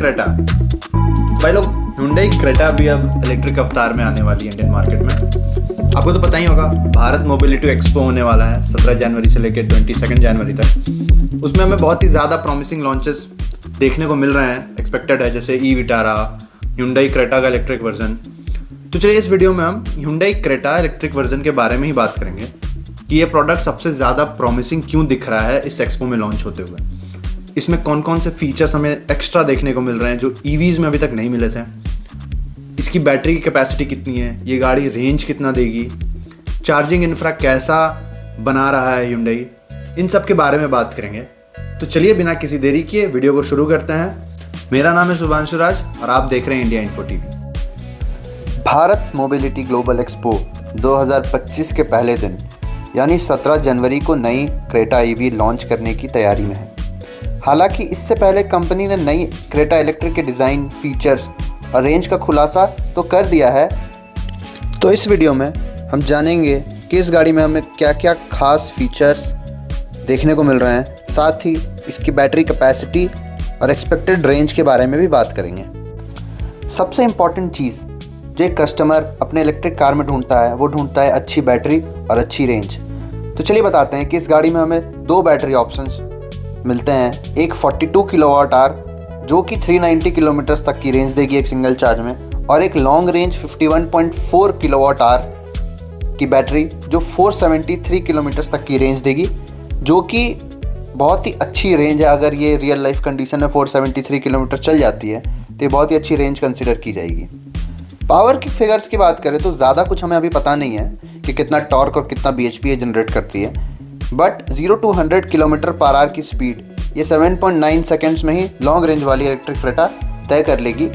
Creta. भाई लोग, Hyundai Creta भी अब इलेक्ट्रिक अवतार में आने वाली है इंडियन मार्केट में। आपको तो पता ही होगा, भारत मोबिलिटी एक्सपो होने वाला है 17 जनवरी से लेकर 22 जनवरी तक। उसमें हमें बहुत ही ज़्यादा प्रॉमिसिंग लॉन्चेस देखने को मिल रहे हैं, एक्सपेक्टेड है, जैसे ई विटारा, Hyundai क्रेटा का इलेक्ट्रिक वर्जन। तो चलिए इस वीडियो में हम Hyundai क्रेटा इलेक्ट्रिक वर्जन के बारे में ही बात करेंगे कि ये प्रोडक्ट सबसे ज़्यादा प्रॉमिसिंग क्यों दिख रहा है इस एक्सपो में लॉन्च होते हुए। इसमें कौन कौन से फीचर्स हमें एक्स्ट्रा देखने को मिल रहे हैं जो ईवीज़ में अभी तक नहीं मिले थे। इसकी बैटरी की कैपेसिटी कितनी है, ये गाड़ी रेंज कितना देगी, चार्जिंग इंफ्रा कैसा बना रहा है Hyundai, इन सब के बारे में बात करेंगे। तो चलिए बिना किसी देरी किए वीडियो को शुरू करते हैं। मेरा नाम है शुभांशु राज और आप देख रहे हैं India info TV. Bharat mobility global expo 2025 के पहले दिन यानी 17 जनवरी को नई क्रेटा ईवी लॉन्च करने की तैयारी में है। हालांकि इससे पहले कंपनी ने नई क्रेटा इलेक्ट्रिक के डिज़ाइन, फीचर्स और रेंज का खुलासा तो कर दिया है। तो इस वीडियो में हम जानेंगे कि इस गाड़ी में हमें क्या क्या खास फीचर्स देखने को मिल रहे हैं, साथ ही इसकी बैटरी कैपेसिटी और एक्सपेक्टेड रेंज के बारे में भी बात करेंगे। सबसे इम्पॉर्टेंट चीज़ जो एक कस्टमर अपने इलेक्ट्रिक कार में ढूंढता है, वो ढूंढता है अच्छी बैटरी और अच्छी रेंज। तो चलिए बताते हैं कि इस गाड़ी में हमें दो बैटरी ऑप्शंस मिलते हैं। एक 42 किलोवाट आवर जो कि 390 किलोमीटर तक की रेंज देगी एक सिंगल चार्ज में, और एक लॉन्ग रेंज 51.4 किलोवाट आवर की बैटरी जो 473 किलोमीटर तक की रेंज देगी, जो कि बहुत ही अच्छी रेंज है। अगर ये रियल लाइफ कंडीशन में 473 किलोमीटर चल जाती है तो ये बहुत ही अच्छी रेंज कंसिडर की जाएगी। पावर की फिगर्स की बात करें तो ज़्यादा कुछ हमें अभी पता नहीं है कि कितना टॉर्क और कितना bhp ये जनरेट करती है, but 0 to 100 kilometre per hour की स्पीड ये 7.9 सेकेंड्स में ही लॉन्ग रेंज वाली इलेक्ट्रिक क्रेटा तय कर लेगी,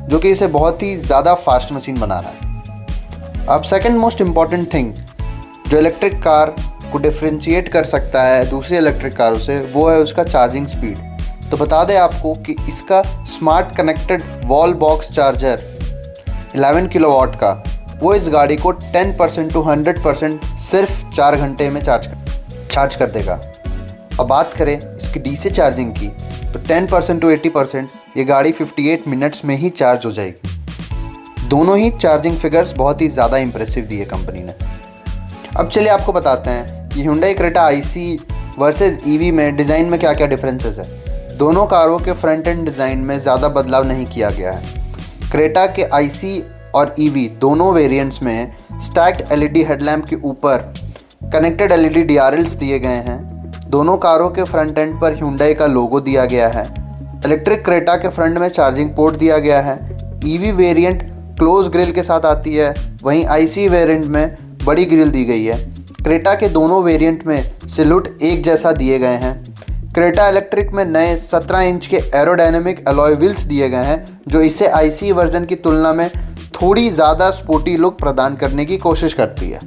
जो कि इसे बहुत ही ज़्यादा फास्ट मशीन बना रहा है। अब सेकंड मोस्ट इम्पॉर्टेंट थिंग जो इलेक्ट्रिक कार को डिफ्रेंशिएट कर सकता है दूसरी इलेक्ट्रिक कारों से, वो है उसका चार्जिंग स्पीड। तो बता दें आपको कि इसका smart connected wall box charger 11 kilowatt का वो इस गाड़ी को 10% to 100% सिर्फ 4 घंटे में चार्ज कर देगा। अब बात करें इसकी डीसी चार्जिंग की तो 10% to 80% ये गाड़ी 58 मिनट्स में ही चार्ज हो जाएगी। दोनों ही चार्जिंग फिगर्स बहुत ही ज़्यादा इंप्रेसिव दी है कंपनी ने। अब चलिए आपको बताते हैं कि Hyundai Creta IC versus EV में डिज़ाइन में क्या क्या डिफरेंसेस है। दोनों कारों के फ्रंट एंड डिज़ाइन में ज़्यादा बदलाव नहीं किया गया है। क्रेटा के IC और EV दोनों वेरिएंट्स में स्टैक्ड LED हेडलैम्प के ऊपर कनेक्टेड LED DRLs दिए गए हैं। दोनों कारों के फ्रंट एंड पर Hyundai का लोगो दिया गया है। इलेक्ट्रिक क्रेटा के फ्रंट में चार्जिंग पोर्ट दिया गया है। EV वेरिएंट क्लोज ग्रिल के साथ आती है, वहीं IC वेरिएंट में बड़ी ग्रिल दी गई है। क्रेटा के दोनों वेरिएंट में सिलूट एक जैसा दिए गए हैं। क्रेटा इलेक्ट्रिक में नए 17 इंच के एरोडायनेमिक अलॉय व्हील्स दिए गए हैं, जो इसे IC वर्जन की तुलना में थोड़ी ज़्यादा स्पोर्टी लुक प्रदान करने की कोशिश करती है।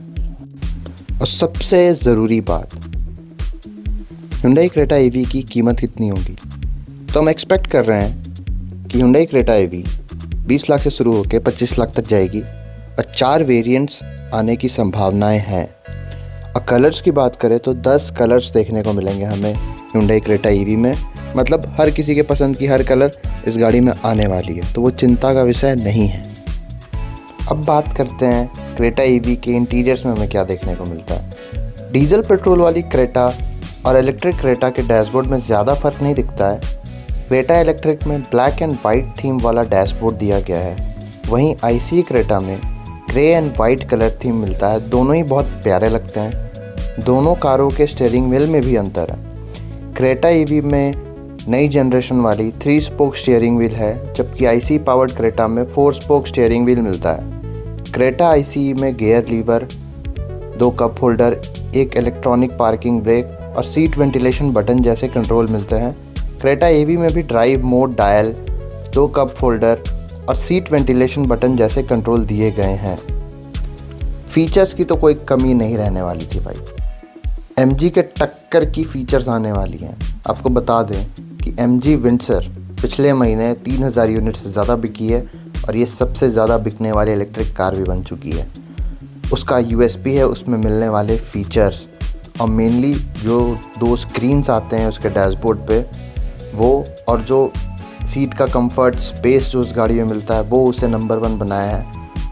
और सबसे ज़रूरी बात, Hyundai क्रेटा EV की कीमत कितनी होगी। तो हम एक्सपेक्ट कर रहे हैं कि Hyundai क्रेटा EV 20 लाख से शुरू होकर 25 लाख तक जाएगी और 4 वेरिएंट्स आने की संभावनाएं हैं। और कलर्स की बात करें तो 10 कलर्स देखने को मिलेंगे हमें Hyundai क्रेटा EV में। मतलब हर किसी के पसंद की हर कलर इस गाड़ी में आने वाली है, तो वो चिंता का विषय नहीं है। अब बात करते हैं क्रेटा EV के इंटीरियर्स में हमें क्या देखने को मिलता है। डीजल पेट्रोल वाली क्रेटा और इलेक्ट्रिक क्रेटा के डैशबोर्ड में ज़्यादा फ़र्क नहीं दिखता है। क्रेटा इलेक्ट्रिक में ब्लैक एंड वाइट थीम वाला डैशबोर्ड दिया गया है, वहीं IC क्रेटा में grey and white colour theme मिलता है। दोनों ही बहुत प्यारे लगते हैं। दोनों कारों के स्टीयरिंग व्हील में भी अंतर है। क्रेटा EV में नई जनरेशन वाली 3 स्पोक स्टीयरिंग व्हील है, जबकि IC पावर्ड क्रेटा में 4 स्पोक स्टीयरिंग व्हील मिलता है। क्रेटा IC में गियर लीवर, 2 कप होल्डर, एक इलेक्ट्रॉनिक पार्किंग ब्रेक और सीट वेंटिलेशन बटन जैसे कंट्रोल मिलते हैं। क्रेटा EV में भी drive mode dial, 2 cup holder और सीट वेंटिलेशन बटन जैसे कंट्रोल दिए गए हैं। फीचर्स की तो कोई कमी नहीं रहने वाली थी भाई। MG के टक्कर की फीचर्स आने वाली हैं। आपको बता दें कि MG विंडसर पिछले महीने 3000 यूनिट से ज़्यादा बिकी है और ये सबसे ज़्यादा बिकने वाली इलेक्ट्रिक कार भी बन चुकी है। उसका USP है उसमें मिलने वाले फीचर्स, और मेनली जो 2 स्क्रीन्स आते हैं उसके डैशबोर्ड पे वो, और जो सीट का कंफर्ट, स्पेस जो उस गाड़ी में मिलता है वो उसे नंबर 1 बनाया है।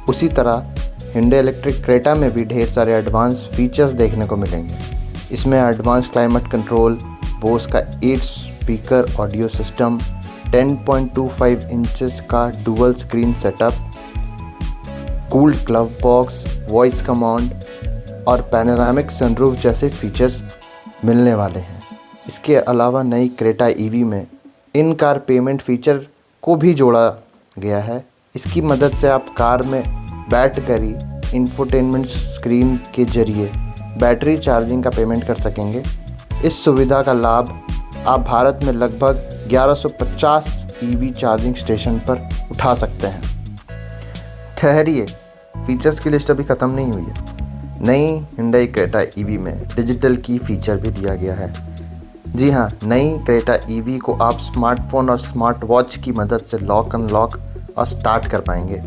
उसी तरह Hyundai इलेक्ट्रिक क्रेटा में भी ढेर सारे एडवांस फीचर्स देखने को मिलेंगे। इसमें एडवांस क्लाइमेट कंट्रोल, बोस का 8 स्पीकर ऑडियो सिस्टम, 10.25 इंचेस का dual screen setup, cooled glove box, voice command और पैनोरामिक सनरूफ जैसे फीचर्स मिलने वाले हैं। इसके अलावा नई क्रेटा ईवी में इन कार पेमेंट फीचर को भी जोड़ा गया है। इसकी मदद से आप कार में बैठकर ही इंफोटेनमेंट स्क्रीन के जरिए बैटरी चार्जिंग का पेमेंट कर सकेंगे। इस सुविधा का लाभ आप भारत में लगभग 1150 ईवी चार्जिंग स्टेशन पर उठा सकते हैं। ठहरिए, फीचर्स की लिस्ट अभी ख़त्म नहीं हुई है। नई Hyundai क्रेटा ईवी में डिजिटल की फीचर भी दिया गया है। जी हाँ, नई क्रेटा ईवी को आप स्मार्टफोन और स्मार्ट वॉच की मदद से लॉक अनलॉक और स्टार्ट कर पाएंगे।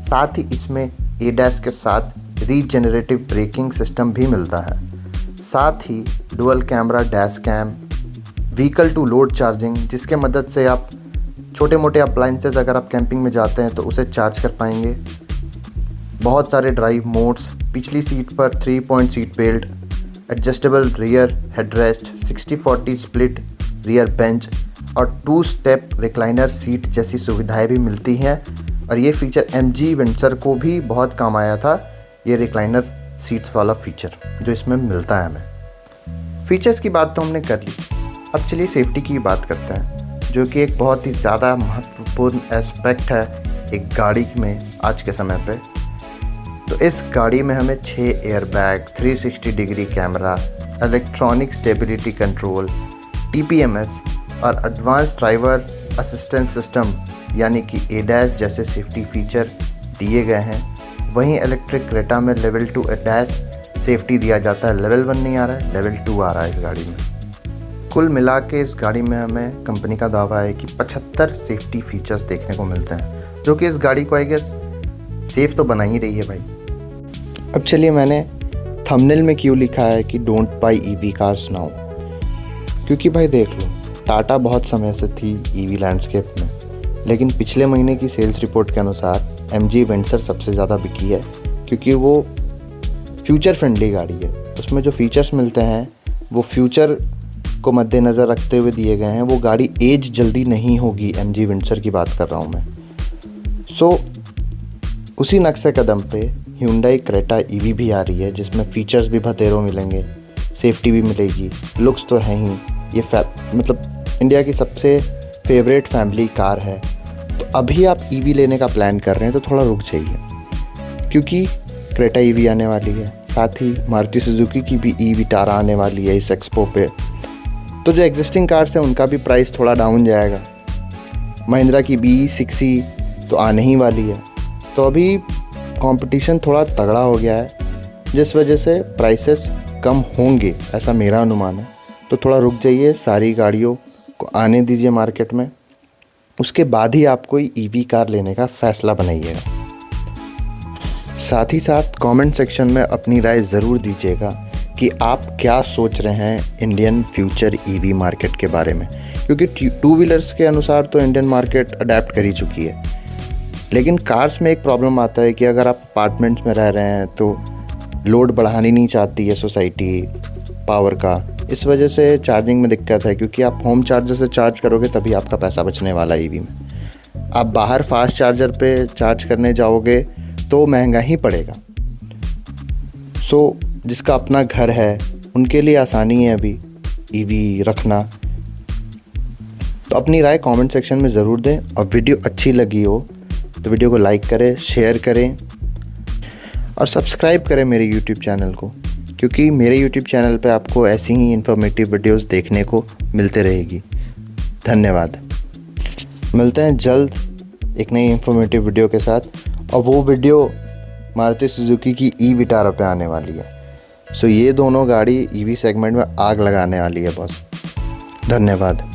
साथ ही इसमें ADAS के साथ रीजेनरेटिव ब्रेकिंग सिस्टम भी मिलता है। साथ ही dual camera dash cam, vehicle to load charging, जिसके मदद से आप छोटे मोटे अप्लाइंसेस अगर आप कैंपिंग में जाते हैं तो उसे चार्ज कर पाएंगे। बहुत सारे ड्राइव मोड्स, पिछली सीट पर 3 point seat belt, adjustable rear headrest, 60-40 split rear bench और 2 स्टेप रिक्लाइनर सीट जैसी सुविधाएं भी मिलती हैं। और ये फीचर MG विंडसर को भी बहुत काम आया था, ये रिक्लाइनर सीट्स वाला फीचर जो इसमें मिलता है हमें। फीचर्स की बात तो हमने कर ली, अब चलिए सेफ्टी की बात करते हैं, जो कि एक बहुत ही ज़्यादा महत्वपूर्ण एस्पेक्ट है एक गाड़ी में आज के समय पे। तो इस गाड़ी में हमें 6 airbag, 360 degree camera, electronic stability control, TPMS और एडवांस ड्राइवर असिस्टेंस सिस्टम यानी कि ADAS जैसे सेफ्टी फीचर दिए गए हैं। वहीं इलेक्ट्रिक क्रेटा में लेवल 2 ADAS सेफ्टी दिया जाता है। लेवल 1 नहीं आ रहा है, लेवल 2 आ रहा है इस गाड़ी में। कुल मिला के इस गाड़ी में हमें कंपनी का दावा है कि 75 सेफ्टी फीचर्स देखने को मिलते हैं, जो कि इस गाड़ी को आई गेस सेफ तो बना ही रही है भाई। अब चलिए, मैंने थंबनेल में क्यों लिखा है कि don't buy EV cars now, क्योंकि भाई देख लो, टाटा बहुत समय से थी EV लैंडस्केप में, लेकिन पिछले महीने की सेल्स रिपोर्ट के अनुसार MG विंडसर सबसे ज़्यादा बिकी है, क्योंकि वो फ्यूचर फ्रेंडली गाड़ी है। उसमें जो फीचर्स मिलते हैं वो फ्यूचर को मद्देनज़र रखते हुए दिए गए हैं। वो गाड़ी एज जल्दी नहीं होगी, MG विंडसर की बात कर रहा हूँ मैं। सो उसी नक्शे कदम पे Hyundai क्रेटा EV भी आ रही है, जिसमें फ़ीचर्स भी भतेरों मिलेंगे, सेफ्टी भी मिलेगी, लुक्स तो है ही। ये मतलब इंडिया की सबसे फेवरेट फैमिली कार है। तो अभी आप EV लेने का प्लान कर रहे हैं तो थोड़ा रुक जाइए, क्योंकि क्रेटा EV आने वाली है। साथ ही मारुति सुजुकी की भी ई विटारा आने वाली है इस एक्सपो पे। तो जो एग्जिस्टिंग कार्स हैं उनका भी प्राइस थोड़ा डाउन जाएगा। महिंद्रा की BE6 तो आने ही वाली है। तो अभी कंपटीशन थोड़ा तगड़ा हो गया है, जिस वजह से प्राइसेस कम होंगे, ऐसा मेरा अनुमान है। तो थोड़ा रुक जाइए, सारी गाड़ियों को आने दीजिए मार्केट में, उसके बाद ही आप कोई EV कार लेने का फ़ैसला बनाइएगा। साथ ही साथ कमेंट सेक्शन में अपनी राय ज़रूर दीजिएगा कि आप क्या सोच रहे हैं इंडियन फ्यूचर EV मार्केट के बारे में, क्योंकि 2 व्हीलर्स के अनुसार तो इंडियन मार्केट अडेप्ट कर ही चुकी है। लेकिन कार्स में एक प्रॉब्लम आता है कि अगर आप अपार्टमेंट्स में रह रहे हैं तो लोड बढ़ानी नहीं चाहती है सोसाइटी पावर का। इस वजह से चार्जिंग में दिक्कत है, क्योंकि आप होम चार्जर से चार्ज करोगे तभी आपका पैसा बचने वाला है EV में। आप बाहर फास्ट चार्जर पे चार्ज करने जाओगे तो महंगा ही पड़ेगा। सो जिसका अपना घर है उनके लिए आसानी है अभी EV रखना। तो अपनी राय कमेंट सेक्शन में ज़रूर दें, और वीडियो अच्छी लगी हो तो वीडियो को लाइक करें, शेयर करें और सब्सक्राइब करें मेरे YouTube चैनल को, क्योंकि मेरे YouTube चैनल पे आपको ऐसी ही इन्फॉर्मेटिव वीडियोस देखने को मिलते रहेगी। धन्यवाद। मिलते हैं जल्द एक नई इन्फॉर्मेटिव वीडियो के साथ, और वो वीडियो मारुति सुजुकी की ई विटारा पे आने वाली है। सो ये दोनों गाड़ी EV सेगमेंट में आग लगाने वाली है बॉस। धन्यवाद।